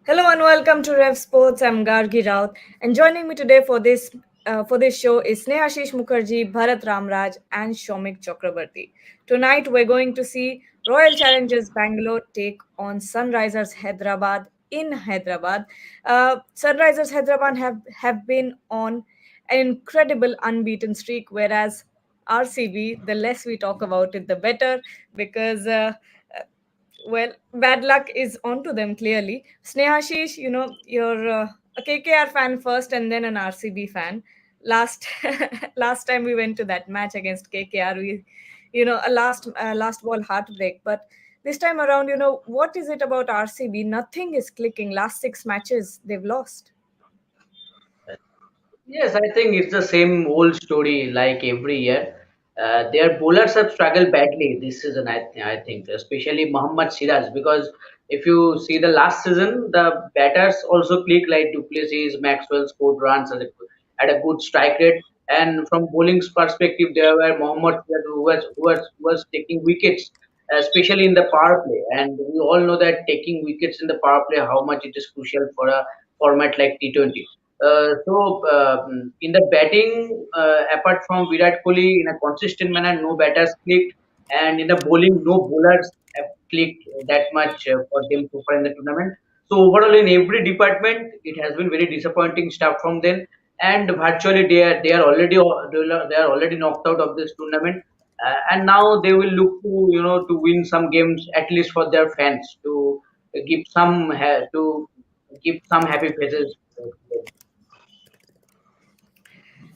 Hello and welcome to Rev Sports. I'm Gargi Raut, and joining me today for this show is Snehashish Mukherjee, Bharat Ramraj, and Shomik Chakrabarti. Tonight we're going to see Royal Challengers Bangalore take on Sunrisers Hyderabad in Hyderabad. Sunrisers Hyderabad have been on an incredible unbeaten streak, whereas RCB, the less we talk about it, the better, because well, bad luck is onto them clearly. Snehashish, you're a KKR fan first and then an RCB fan. Last last time we went to that match against KKR, a last ball heartbreak. But this time around, what is it about RCB? Nothing is clicking. Last six matches they've lost. Yes, I think it's the same old story like every year. Their bowlers have struggled badly this season, I think, especially Mohammad Siraj, because if you see the last season, the batters also click like Duplessis, Maxwell scored runs at a good strike rate. And from bowling's perspective, there were Mohammad Siraj who was taking wickets, especially in the power play. And we all know that taking wickets in the power play, how much it is crucial for a format like T20. In the batting, apart from Virat Kohli, in a consistent manner, no batters clicked, and in the bowling, no bowlers have clicked that much for them so far in the tournament. So overall, in every department, it has been very disappointing stuff from them, and virtually they are already knocked out of this tournament, and now they will look to win some games at least for their fans give to give some happy faces.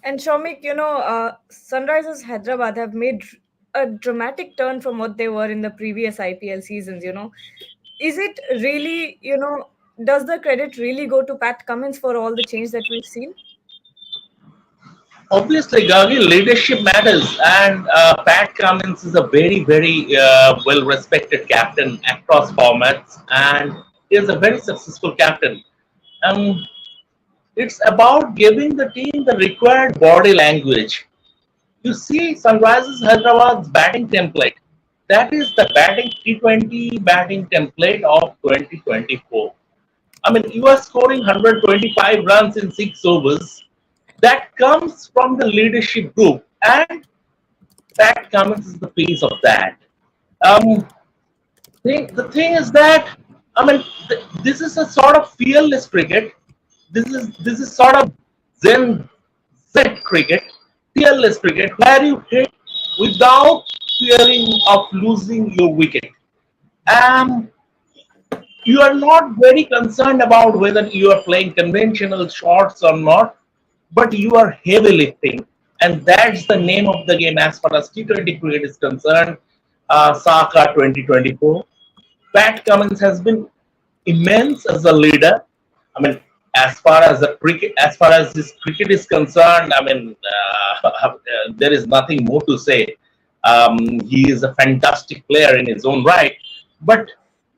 And Shomik, Sunrisers Hyderabad have made a dramatic turn from what they were in the previous IPL seasons. Is it really, does the credit really go to Pat Cummins for all the change that we've seen? Obviously, Gagi, leadership matters, and Pat Cummins is a very well respected captain across formats, and he is a very successful captain. Um, it's about giving the team the required body language. You see, Sunrisers Hyderabad's batting template. That is the batting T20 batting template of 2024. I mean, you are scoring 125 runs in 6 overs. That comes from the leadership group, and Pat Cummins is the face of that. Um, the thing is that this is a sort of fearless cricket. This is sort of Zen Z cricket, fearless cricket, where you hit without fearing of losing your wicket. Um, you are not very concerned about whether you are playing conventional shots or not, but you are heavy lifting. And that's the name of the game as far as T20 cricket is concerned. Saka 2024. Pat Cummins has been immense as a leader. I mean, as far as this cricket is concerned, there is nothing more to say. He is a fantastic player in his own right, but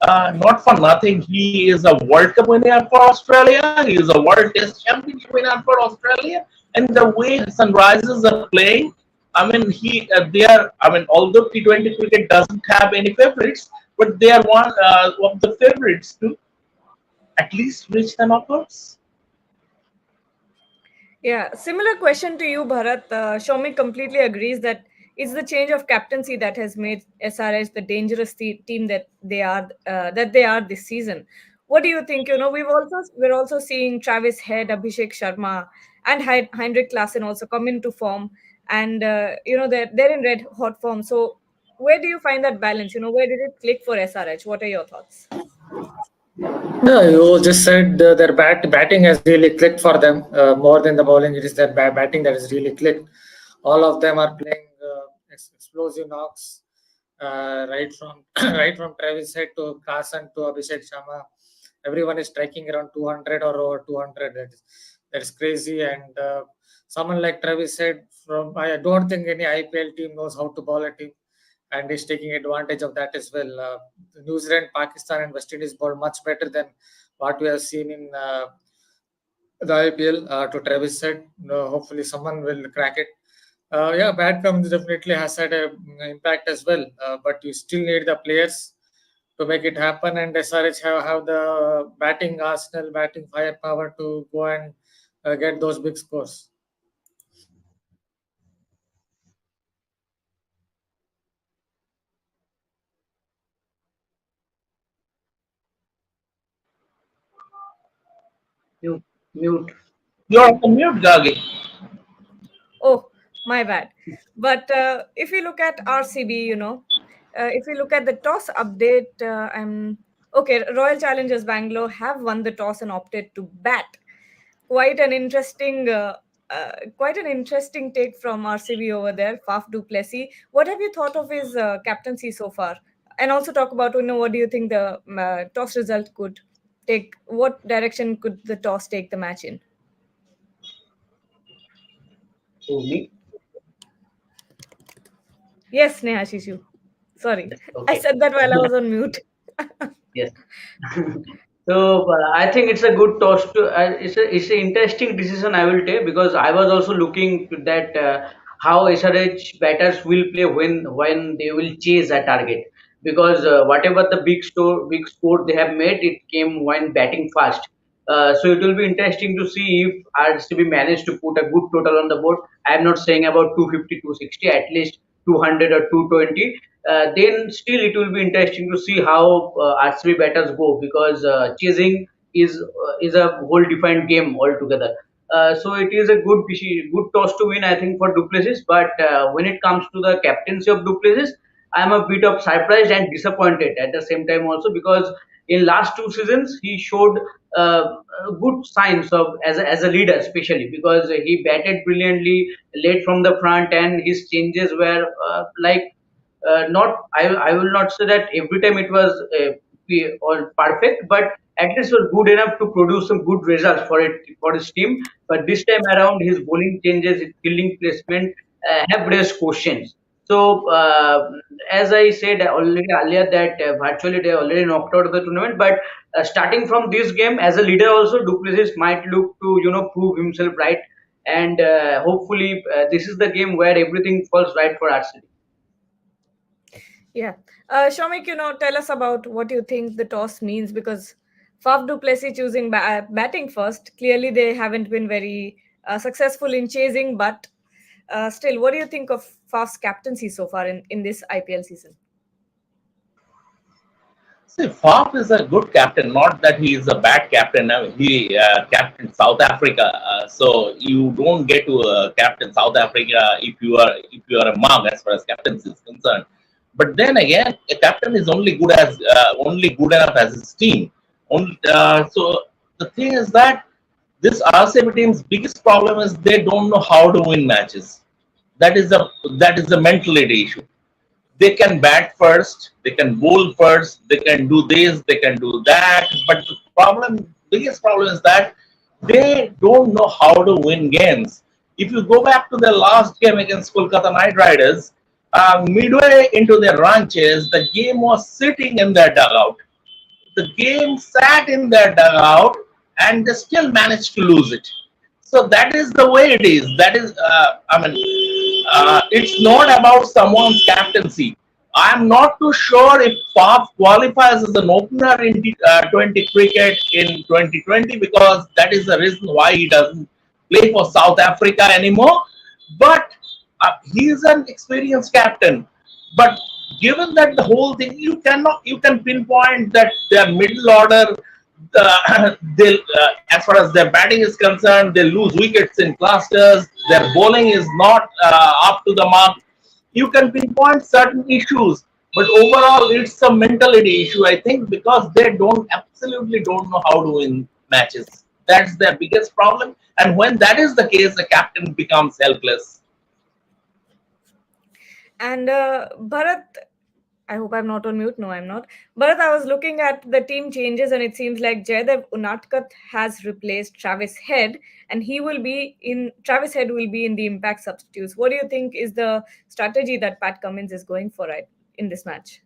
not for nothing, he is a World Cup winner for Australia. He is a World Test Championship winner for Australia. And the way Sunrisers are playing, they are. Although T20 cricket doesn't have any favorites, but they are one of the favorites to at least reach the knockouts. Yeah, similar question to you, Bharat. Shomik completely agrees that it's the change of captaincy that has made SRH the dangerous team that they are this season. What do you think? We're also seeing Travis Head, Abhishek Sharma, and Heinrich Klaasen also come into form, and they're in red hot form. So where do you find that balance? Where did it click for SRH? What are your thoughts? Yeah, you just said their batting has really clicked for them more than the bowling. It is their batting that has really clicked. All of them are playing explosive knocks, right from right from Travis Head to Klassen to Abhishek Sharma. Everyone is striking around 200 or over 200. That is crazy. And someone like Travis Head, I don't think any IPL team knows how to bowl a team, and is taking advantage of that as well. New Zealand, Pakistan, and West Indies bowled much better than what we have seen in the IPL. To Travis said, hopefully someone will crack it. Yeah, bad comes definitely has had an impact as well, but you still need the players to make it happen, and SRH have the batting arsenal, batting firepower to go and get those big scores. Mute. Mute. You're on mute, Gagi. Oh, my bad. But if you look at RCB, if you look at the toss update, I'm okay. Royal Challengers Bangalore have won the toss and opted to bat. Quite an interesting, quite an interesting take from RCB over there. Faf du Plessis. What have you thought of his captaincy so far? And also talk about what do you think the toss result could take? What direction could the toss take the match in? Oh, me? Yes, Neha Shishu. Sorry, I Okay. said that while I was on mute. Yes. So I think it's a good toss to. It's an interesting decision I will take because I was also looking to that how SRH batters will play when they will chase a target because whatever the big score they have made it came when batting fast. So it will be interesting to see if RCB managed to put a good total on the board. I am not saying about 250, 260, at least 200 or 220. Then still it will be interesting to see how RCB batters go because chasing is a whole different game altogether. So it is a good toss to win, I think, for Duplessis. But when it comes to the captaincy of Duplessis, I am a bit of surprised and disappointed at the same time also because in last two seasons he showed good signs of as a leader, especially because he batted brilliantly, led from the front, and his changes were not I will not say that every time it was all perfect, but at least was good enough to produce some good results for his team. But this time around, his bowling changes, his fielding placement have raised questions. So as I said already earlier, that virtually they already knocked out of the tournament. But starting from this game, as a leader, also Duplessis might look to prove himself right, and hopefully this is the game where everything falls right for RCB. Yeah. Shomik, tell us about what you think the toss means because Faf du Plessis choosing batting first. Clearly, they haven't been very successful in chasing, but still, what do you think of Faf's captaincy so far in this IPL season? See, Faf is a good captain, not that he is a bad captain. I mean, he captained South Africa, so you don't get to captain South Africa if you are a mug as far as captaincy is concerned. But then again, a captain is only good enough as his team. So the thing is that this RCB team's biggest problem is they don't know how to win matches. That is a mentality issue. They can bat first, they can bowl first, they can do this, they can do that. But biggest problem is that they don't know how to win games. If you go back to the last game against Kolkata Knight Riders, midway into their ranches, the game was sitting in their dugout. The game sat in their dugout and they still managed to lose it. So that is the way it is. It's not about someone's captaincy. I'm not too sure if Faf qualifies as an opener in 20 cricket in 2020 because that is the reason why he doesn't play for South Africa anymore. But he is an experienced captain. But given that the whole thing, you can pinpoint that their middle order, they as far as their batting is concerned, they lose wickets in clusters. Their bowling is not up to the mark. You can pinpoint certain issues, but overall, it's a mentality issue. I think because they absolutely don't know how to win matches. That's their biggest problem. And when that is the case, the captain becomes helpless. And Bharat, I hope I'm not on mute. No, I'm not. Bharat, I was looking at the team changes, and it seems like Jaydev Unadkat has replaced Travis Head, and Travis Head will be in the impact substitutes. What do you think is the strategy that Pat Cummins is going for right in this match?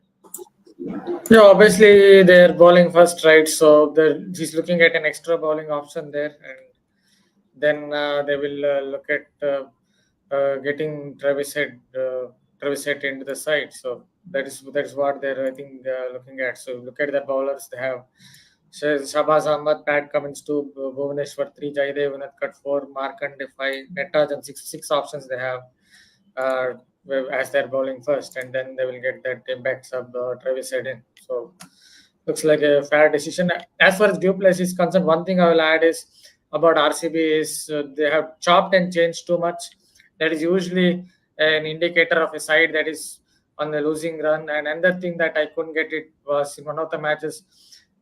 Yeah, obviously they're bowling first, right? So he's looking at an extra bowling option there, and then they will look at getting Travis Head Travis Head into the side. So that is what they're I think looking at. So look at the bowlers they have. Shabaz Ahmad, Pat Cummins 2, Bhuvaneshwar 3, Jaidev Unadkat 4, Markande 5, Netraj 6 options they have uh, as they're bowling first, and then they will get that impact sub Travis Head in. So looks like a fair decision. As far as Duplessis is concerned, one thing I will add is about RCB is they have chopped and changed too much. That is usually an indicator of a side that is on the losing run. And another thing that I couldn't get it was in one of the matches.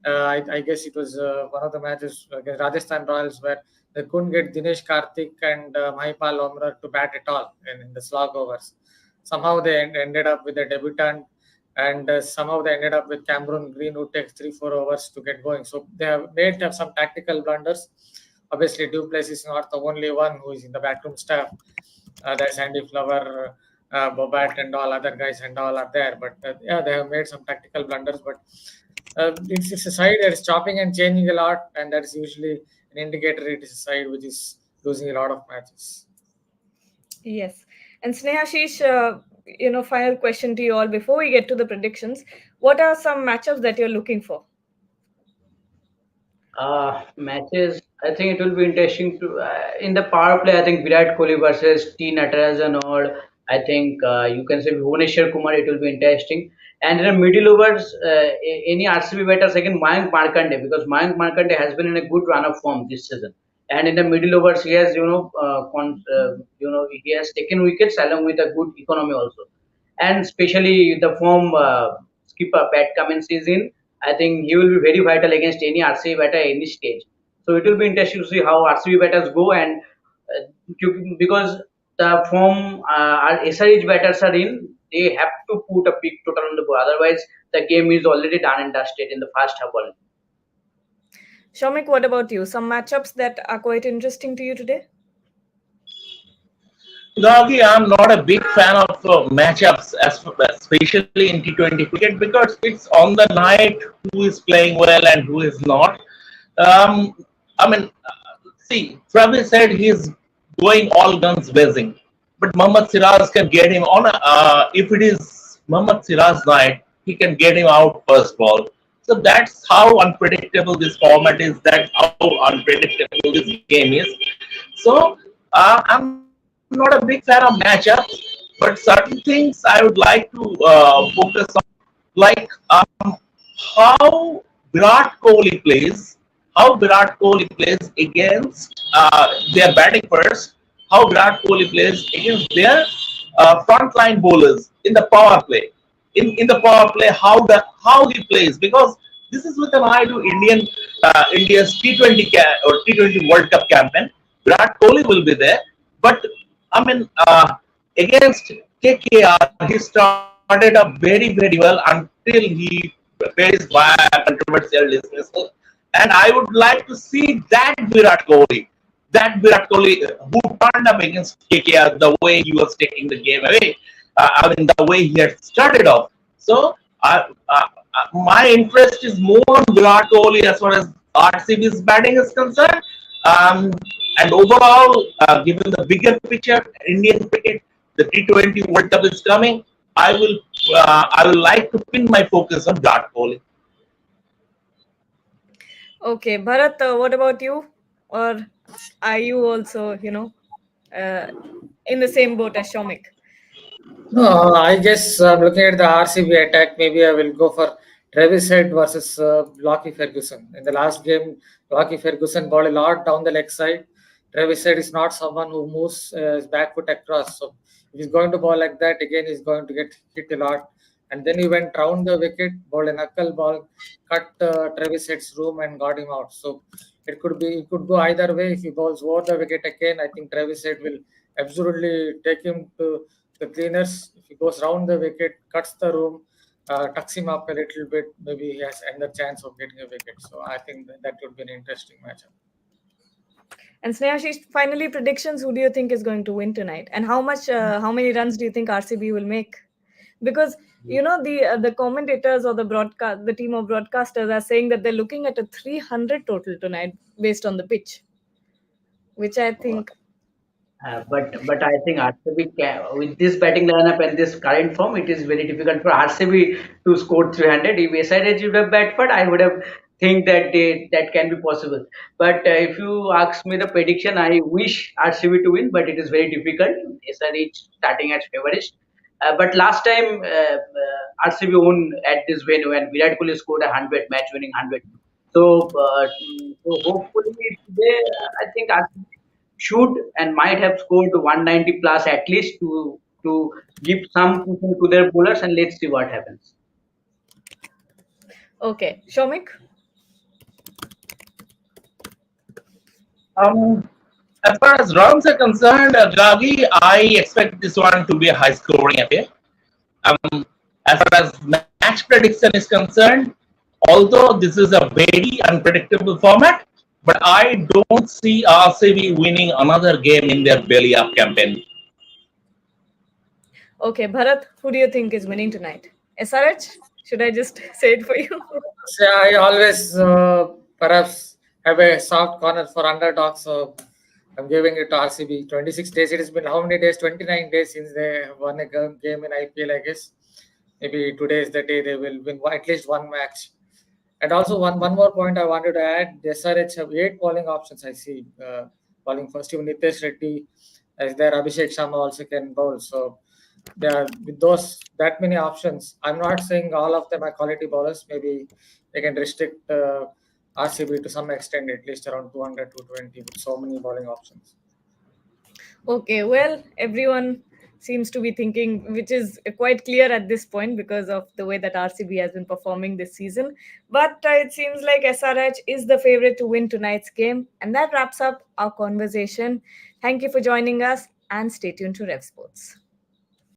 I guess it was one of the matches against Rajasthan Royals where they couldn't get Dinesh Karthik and Mahipal Omrar to bat at all in the slog overs. Somehow they ended up with a debutant, and somehow they ended up with Cameron Green, who takes 3-4 overs to get going. So they have made some tactical blunders. Obviously, Duplessis is not the only one who is in the backroom staff. There's Andy Flower, Bobat, and all other guys and all are there. But yeah, they have made some tactical blunders. But it's a side that is chopping and changing a lot, and that is usually an indicator it is a side which is losing a lot of matches. Yes. And Snehashish, final question to you all before we get to the predictions. What are some matchups that you're looking for? Matches. I think it will be interesting to in the power play. I think Virat Kohli versus T Natarajan, or I think you can say Bhuvneshwar Kumar. It will be interesting. And in the middle overs, any RCB batters again Mayank Markande, because Mayank Markande has been in a good run of form this season. And in the middle overs, he has he has taken wickets along with a good economy also. And especially the form skipper Pat Cummins is in. I think he will be very vital against any RCB batter at any stage. So it will be interesting to see how RCB batters go, and because the form our SRH batters are in, they have to put a big total on the board. Otherwise, the game is already done and dusted in the first half only. Shomik, what about you? Some matchups that are quite interesting to you today? Doggy, I'm not a big fan of matchups, especially in T20 cricket, because it's on the night who is playing well and who is not. Um, I mean, see, Travis said he's going all guns blazing, but Mohammad Siraj can get him on. If it is Mohammad Siraj's night, he can get him out first ball. So that's how unpredictable this format is. That's how unpredictable this game is. So I'm not a big fan of matchups, but certain things I would like to focus on, like how Virat Kohli plays, against their batting first, how Virat Kohli plays against their frontline bowlers in the power play. In the power play, how he plays, because this is with an eye to India's or T20 World Cup campaign. Virat Kohli will be there, but I mean, against KKR, he started up very, very well until he faced via controversial dismissal. And I would like to see that Virat Kohli who turned up against KKR, the way he was taking the game away. I mean, the way he had started off. So, my interest is more on Virat Kohli as far as RCB's batting is concerned. Um, and overall, given the bigger picture, Indian cricket, the T20 World Cup is coming. I will like to pin my focus on Virat Kohli. Okay, Bharat, what about you? Or are you also, in the same boat as Shomik? No, I guess looking at the RCB attack, maybe I will go for Travis Head versus Lockie Ferguson. In the last game, Lockie Ferguson bowled a lot down the leg side. Travis Head is not someone who moves his back foot across. So if he's going to bowl like that, again, he's going to get hit a lot. And then he went round the wicket, bowled a knuckle ball, cut Travis Head's room and got him out. So it could go either way. If he bowls over the wicket again, I think Travis Head will absolutely take him to the cleaners. If he goes round the wicket, cuts the room, tucks him up a little bit, maybe he has another chance of getting a wicket. So I think that would be an interesting matchup. And Snehashish, finally, predictions. Who do you think is going to win tonight? And how many runs do you think RCB will make? Because the commentators or the team of broadcasters are saying that they're looking at a 300 total tonight based on the pitch, which I think But I think RCB can, with this batting lineup and this current form, it is very difficult for RCB to score 300. If SRH would have bat for, I would have think that that can be possible. But if you ask me the prediction, I wish RCB to win, but it is very difficult. SRH starting as favorite. But last time RCB won at this venue and Virat Kohli scored a 100, match winning 100. So hopefully today, I think RCB should and might have scored 190 plus at least to give some cushion to their bowlers, and let's see what happens. Okay, Shomik. Um, as far as runs are concerned, Jagi, I expect this one to be a high scoring affair. As far as match prediction is concerned, although this is a very unpredictable format, but I don't see RCB winning another game in their belly up campaign. Okay, Bharat, who do you think is winning tonight? SRH? Should I just say it for you? So I always perhaps have a soft corner for underdogs, so I'm giving it to RCB. 26 days. It has been how many days? 29 days since they won a game in IPL, I guess. Maybe today is the day they will win at least one match. And also one more point I wanted to add: the SRH have 8 bowling options. I see bowling first. Even Nitesh Reddy as there, Abhishek Sharma also can bowl. So yeah, with those that many options, I'm not saying all of them are quality bowlers. Maybe they can restrict RCB to some extent, at least around 200 to 20 with so many bowling options. Okay, well, everyone seems to be thinking, which is quite clear at this point because of the way that RCB has been performing this season. But it seems like SRH is the favorite to win tonight's game. And that wraps up our conversation. Thank you for joining us and stay tuned to Rev Sports.